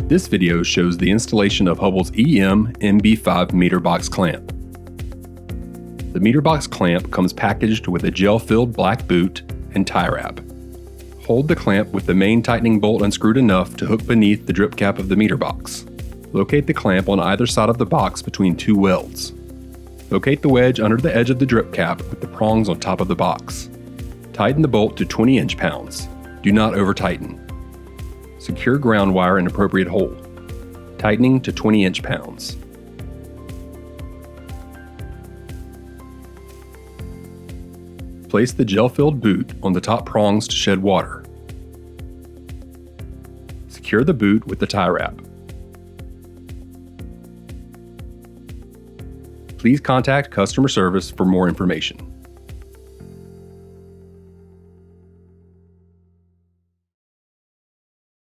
This video shows the installation of Hubbell's EM MB5 meter box clamp. The meter box clamp comes packaged with a gel-filled black boot and tie wrap. Hold the clamp with the main tightening bolt unscrewed enough to hook beneath the drip cap of the meter box. Locate the clamp on either side of the box between two welds. Locate the wedge under the edge of the drip cap with the prongs on top of the box. Tighten the bolt to 20 inch-pounds. Do not over-tighten. Secure ground wire in appropriate hole. Tightening to 20 inch-pounds. Place the gel-filled boot on the top prongs to shed water. Secure the boot with the tie wrap. Please contact customer service for more information.